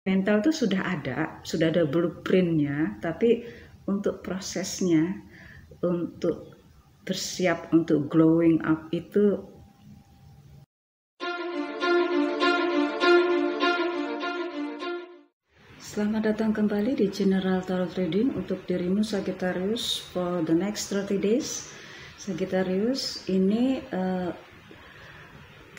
Mental tuh sudah ada blueprintnya, tapi untuk prosesnya, untuk bersiap untuk glowing up itu. Selamat datang kembali di General Tarot Reading untuk dirimu Sagittarius for the next 30 days. Sagittarius, ini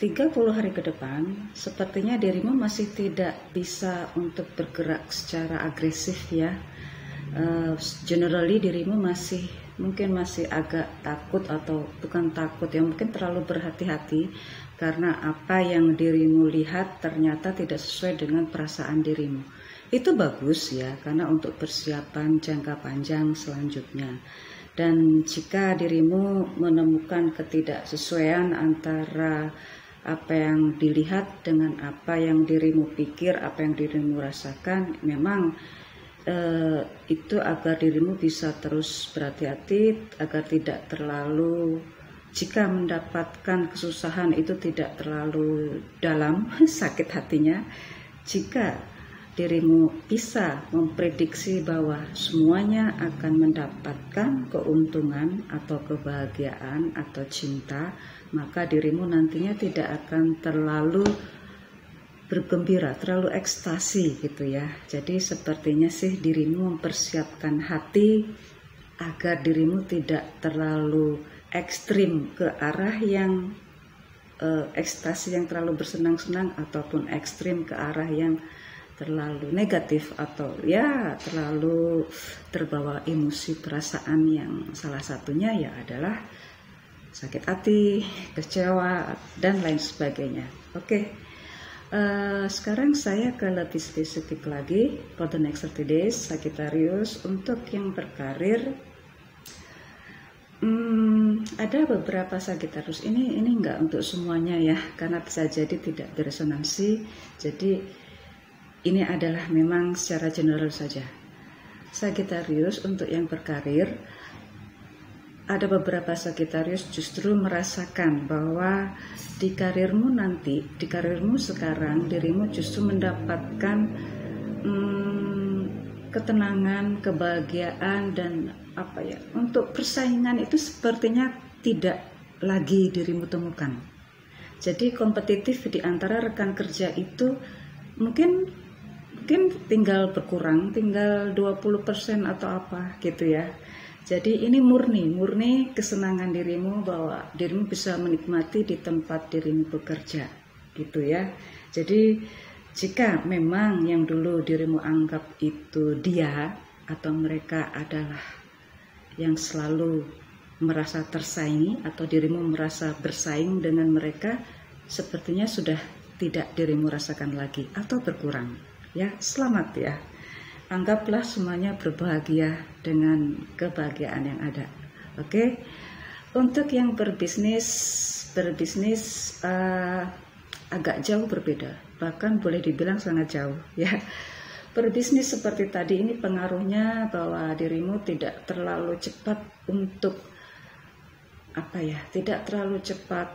30 hari ke depan, sepertinya dirimu masih tidak bisa untuk bergerak secara agresif ya. Generally dirimu mungkin masih agak takut, atau bukan takut ya, mungkin terlalu berhati-hati karena apa yang dirimu lihat ternyata tidak sesuai dengan perasaan dirimu. Itu bagus ya, karena untuk persiapan jangka panjang selanjutnya. Dan jika dirimu menemukan ketidaksesuaian antara apa yang dilihat dengan apa yang dirimu pikir, apa yang dirimu rasakan, memang itu agar dirimu bisa terus berhati-hati, agar tidak terlalu, jika mendapatkan kesusahan itu tidak terlalu dalam sakit hatinya. Jika dirimu bisa memprediksi bahwa semuanya akan mendapatkan keuntungan atau kebahagiaan atau cinta, maka dirimu nantinya tidak akan terlalu bergembira, terlalu ekstasi gitu ya. Jadi sepertinya sih dirimu mempersiapkan hati agar dirimu tidak terlalu ekstrim ke arah yang ekstasi yang terlalu bersenang-senang, ataupun ekstrim ke arah yang terlalu negatif, atau ya terlalu terbawa emosi perasaan yang salah satunya ya adalah sakit hati, kecewa, dan lain sebagainya. Oke. Sekarang saya ke lebih spesifik lagi for the next 30 days Sagittarius. Untuk yang berkarir, ada beberapa Sagittarius, ini enggak untuk semuanya ya, karena bisa jadi tidak beresonansi. Jadi ini adalah memang secara general saja. Sagittarius, untuk yang berkarir, ada beberapa Sagittarius justru merasakan bahwa di karirmu nanti, di karirmu sekarang, dirimu justru mendapatkan ketenangan, kebahagiaan, dan apa ya, untuk persaingan itu sepertinya tidak lagi dirimu temukan. Jadi kompetitif di antara rekan kerja itu mungkin tinggal berkurang, tinggal 20% atau apa gitu ya. Jadi ini murni kesenangan dirimu, bahwa dirimu bisa menikmati di tempat dirimu bekerja gitu ya. Jadi jika memang yang dulu dirimu anggap itu dia atau mereka adalah yang selalu merasa tersaingi, atau dirimu merasa bersaing dengan mereka, sepertinya sudah tidak dirimu rasakan lagi atau berkurang ya. Selamat ya. Anggaplah semuanya berbahagia dengan kebahagiaan yang ada. Oke. Untuk yang berbisnis agak jauh berbeda, bahkan boleh dibilang sangat jauh ya. Berbisnis seperti tadi ini pengaruhnya bahwa dirimu tidak terlalu cepat untuk tidak terlalu cepat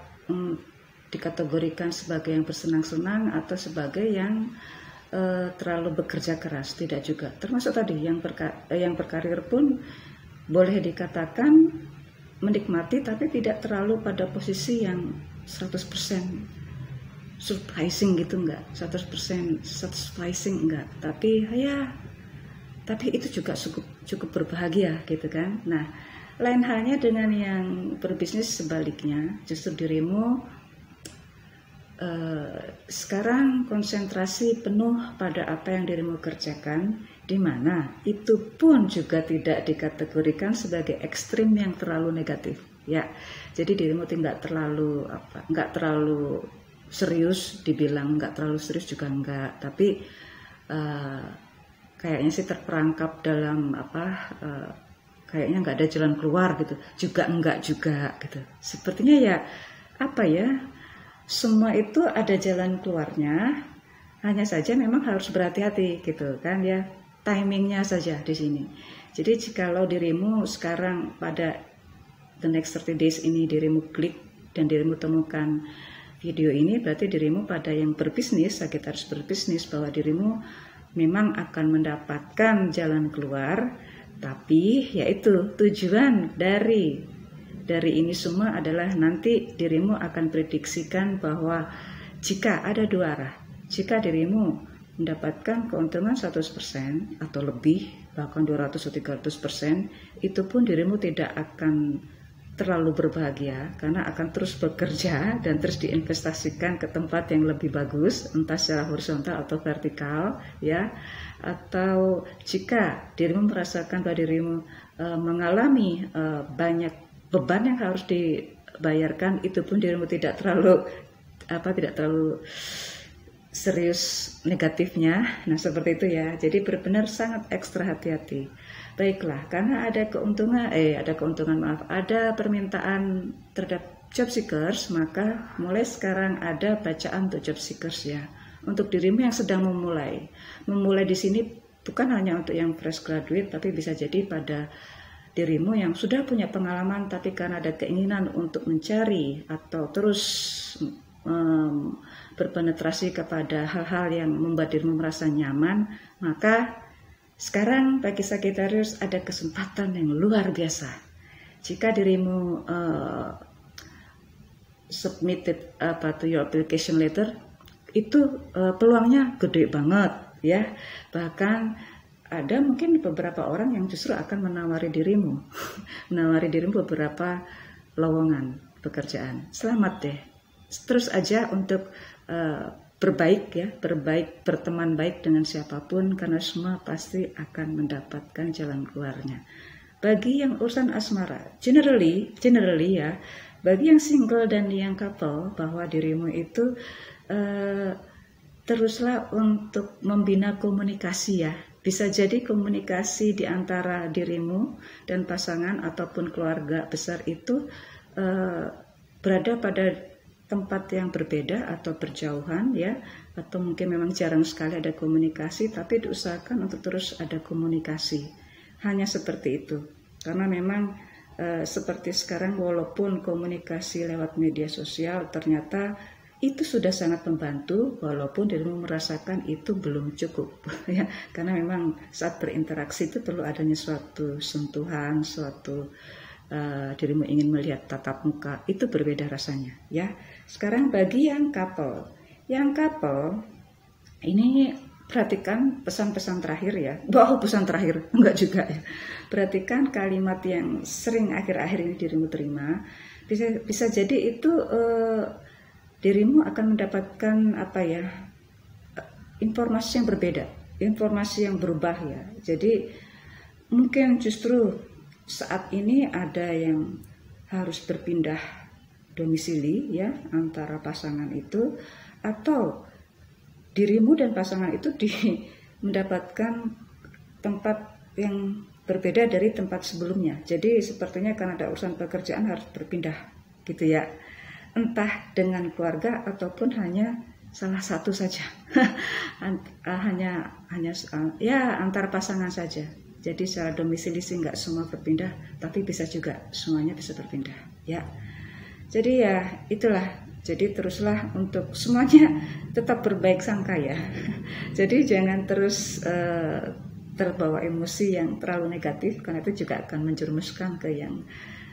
dikategorikan sebagai yang bersenang-senang atau sebagai yang terlalu bekerja keras, tidak juga. Termasuk tadi yang berkarir pun boleh dikatakan menikmati, tapi tidak terlalu pada posisi yang 100% surprising gitu, enggak. 100% satisfying enggak, tapi itu juga cukup berbahagia gitu kan. Nah, lain halnya dengan yang berbisnis sebaliknya, justru dirimu sekarang konsentrasi penuh pada apa yang dirimu kerjakan, di mana itu pun juga tidak dikategorikan sebagai ekstrim yang terlalu negatif ya. Jadi dirimu tidak terlalu serius, dibilang nggak terlalu serius juga enggak, tapi kayaknya sih terperangkap dalam kayaknya nggak ada jalan keluar gitu, juga enggak juga gitu. Sepertinya ya semua itu ada jalan keluarnya, hanya saja memang harus berhati-hati gitu kan ya, timingnya saja di sini. Jadi jikalau dirimu sekarang pada the next 30 days ini dirimu klik dan dirimu temukan video ini, berarti dirimu pada yang berbisnis, Sagittarius berbisnis, bahwa dirimu memang akan mendapatkan jalan keluar, tapi yaitu tujuan dari ini semua adalah nanti dirimu akan prediksikan bahwa jika ada dua arah, jika dirimu mendapatkan keuntungan 100% atau lebih, bahkan 200 atau 300%, itu pun dirimu tidak akan terlalu berbahagia karena akan terus bekerja dan terus diinvestasikan ke tempat yang lebih bagus, entah secara horizontal atau vertikal, ya. Atau jika dirimu merasakan bahwa dirimu mengalami banyak beban yang harus dibayarkan, itu pun dirimu tidak terlalu serius negatifnya. Nah, seperti itu ya. Jadi benar-benar sangat ekstra hati-hati. Baiklah, karena ada permintaan terhadap job seekers, maka mulai sekarang ada bacaan untuk job seekers ya. Untuk dirimu yang sedang memulai. Memulai di sini bukan hanya untuk yang fresh graduate, tapi bisa jadi pada dirimu yang sudah punya pengalaman tapi karena ada keinginan untuk mencari atau terus berpenetrasi kepada hal-hal yang membuat dirimu merasa nyaman, maka sekarang bagi Sagittarius ada kesempatan yang luar biasa. Jika dirimu submitted to your application letter, itu peluangnya gede banget ya. Bahkan ada mungkin beberapa orang yang justru akan menawari dirimu beberapa lowongan pekerjaan. Selamat deh, terus aja untuk berteman baik dengan siapapun, karena semua pasti akan mendapatkan jalan keluarnya. Bagi yang urusan asmara, generally ya, bagi yang single dan yang couple, bahwa dirimu itu teruslah untuk membina komunikasi ya. Bisa jadi komunikasi di antara dirimu dan pasangan ataupun keluarga besar itu berada pada tempat yang berbeda atau berjauhan ya, atau mungkin memang jarang sekali ada komunikasi, tapi diusahakan untuk terus ada komunikasi. Hanya seperti itu. Karena memang seperti sekarang walaupun komunikasi lewat media sosial ternyata itu sudah sangat membantu, walaupun dirimu merasakan itu belum cukup ya, karena memang saat berinteraksi itu perlu adanya suatu sentuhan, dirimu ingin melihat tatap muka, itu berbeda rasanya ya. Sekarang bagi yang couple ini perhatikan pesan-pesan terakhir ya. Pesan terakhir enggak juga ya. Perhatikan kalimat yang sering akhir-akhir ini dirimu terima. Bisa jadi itu dirimu akan mendapatkan informasi yang berbeda, informasi yang berubah ya. Jadi mungkin justru saat ini ada yang harus berpindah domisili ya antara pasangan itu, atau dirimu dan pasangan itu mendapatkan tempat yang berbeda dari tempat sebelumnya. Jadi sepertinya karena ada urusan pekerjaan harus berpindah gitu ya. Entah dengan keluarga ataupun hanya salah satu saja. hanya antar pasangan saja. Jadi secara domisili sih nggak semua berpindah, tapi bisa juga semuanya bisa berpindah ya. Jadi ya itulah. Jadi teruslah untuk semuanya tetap berbaik sangka ya. Jadi jangan terus terbawa emosi yang terlalu negatif, karena itu juga akan menjerumuskan ke yang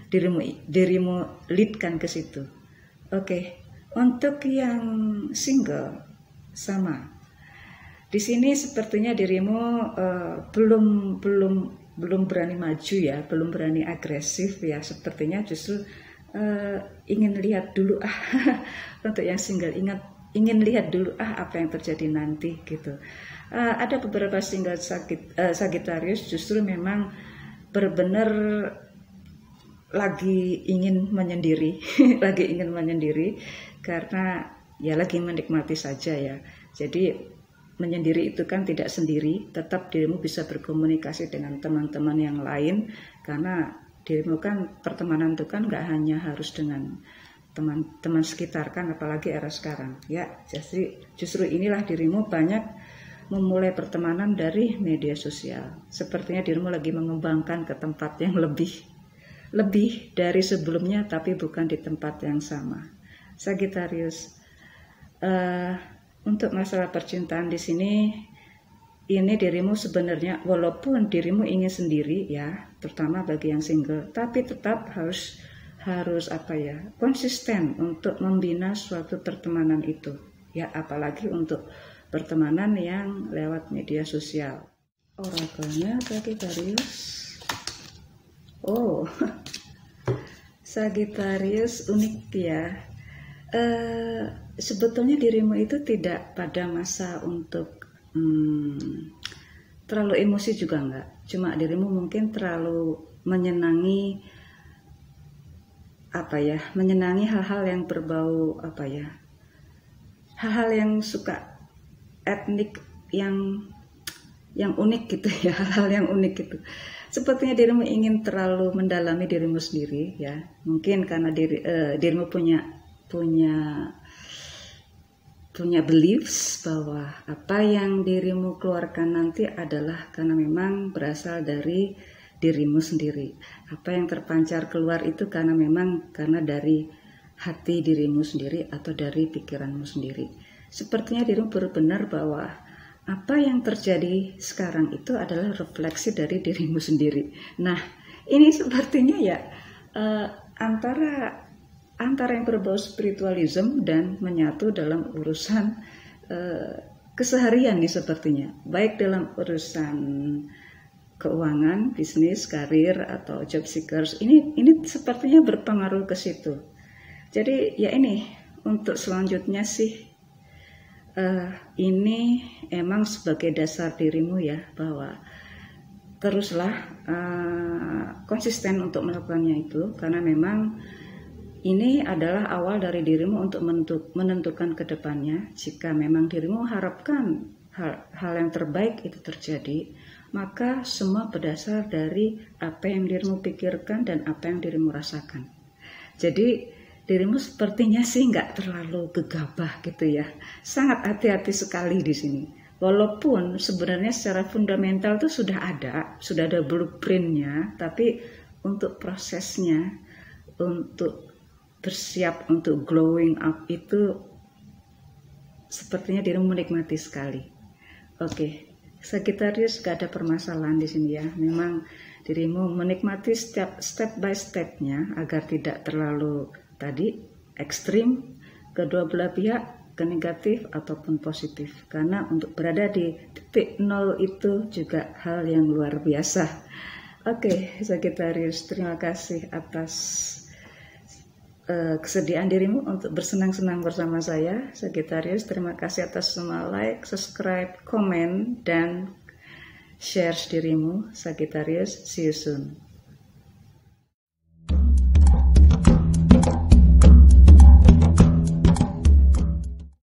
dirimu leadkan ke situ. Oke, untuk yang single sama. Di sini sepertinya dirimu belum berani maju ya, belum berani agresif ya. Sepertinya justru ingin lihat dulu untuk yang single ingin lihat dulu apa yang terjadi nanti gitu. Ada beberapa single Sagittarius justru memang benar-benar lagi ingin menyendiri karena ya lagi menikmati saja ya. Jadi menyendiri itu kan tidak sendiri, tetap dirimu bisa berkomunikasi dengan teman-teman yang lain, karena dirimu kan pertemanan itu kan nggak hanya harus dengan teman-teman sekitar kan, apalagi era sekarang ya. Jadi justru inilah dirimu banyak memulai pertemanan dari media sosial. Sepertinya dirimu lagi mengembangkan ke tempat yang lebih dari sebelumnya, tapi bukan di tempat yang sama. Sagittarius, untuk masalah percintaan di sini ini dirimu sebenarnya, walaupun dirimu ingin sendiri ya, terutama bagi yang single, tapi tetap harus konsisten untuk membina suatu pertemanan itu ya, apalagi untuk pertemanan yang lewat media sosial. Orakelnya Sagittarius. Oh, Sagittarius unik ya. Sebetulnya dirimu itu tidak pada masa untuk terlalu emosi juga enggak. Cuma dirimu mungkin terlalu menyenangi hal-hal yang berbau hal-hal yang suka etnik yang unik gitu ya, hal-hal yang unik gitu. Sepertinya dirimu ingin terlalu mendalami dirimu sendiri ya, mungkin karena dirimu punya beliefs bahwa apa yang dirimu keluarkan nanti adalah karena memang berasal dari dirimu sendiri. Apa yang terpancar keluar itu karena dari hati dirimu sendiri atau dari pikiranmu sendiri. Sepertinya dirimu benar bahwa apa yang terjadi sekarang itu adalah refleksi dari dirimu sendiri. Nah, ini sepertinya ya antara yang berbau spiritualism dan menyatu dalam urusan keseharian nih sepertinya. Baik dalam urusan keuangan, bisnis, karir, atau job seekers, ini sepertinya berpengaruh ke situ. Jadi ya ini untuk selanjutnya sih ini emang sebagai dasar dirimu ya, bahwa teruslah konsisten untuk melakukannya itu, karena memang ini adalah awal dari dirimu untuk menentukan ke depannya. Jika memang dirimu harapkan hal yang terbaik itu terjadi, maka semua berdasar dari apa yang dirimu pikirkan dan apa yang dirimu rasakan. Jadi dirimu sepertinya sih nggak terlalu gegabah gitu ya. Sangat hati-hati sekali di sini. Walaupun sebenarnya secara fundamental itu sudah ada blueprintnya, tapi untuk prosesnya, untuk bersiap untuk glowing up itu sepertinya dirimu menikmati sekali. Oke. Sagittarius gak ada permasalahan di sini ya. Memang dirimu menikmati step by stepnya agar tidak terlalu ekstrim kedua belah pihak, ke negatif ataupun positif. Karena untuk berada di titik nol itu juga hal yang luar biasa. Oke, Sagittarius, terima kasih atas kesediaan dirimu untuk bersenang-senang bersama saya. Sagittarius, terima kasih atas semua like, subscribe, komen, dan share dirimu. Sagittarius, see you soon.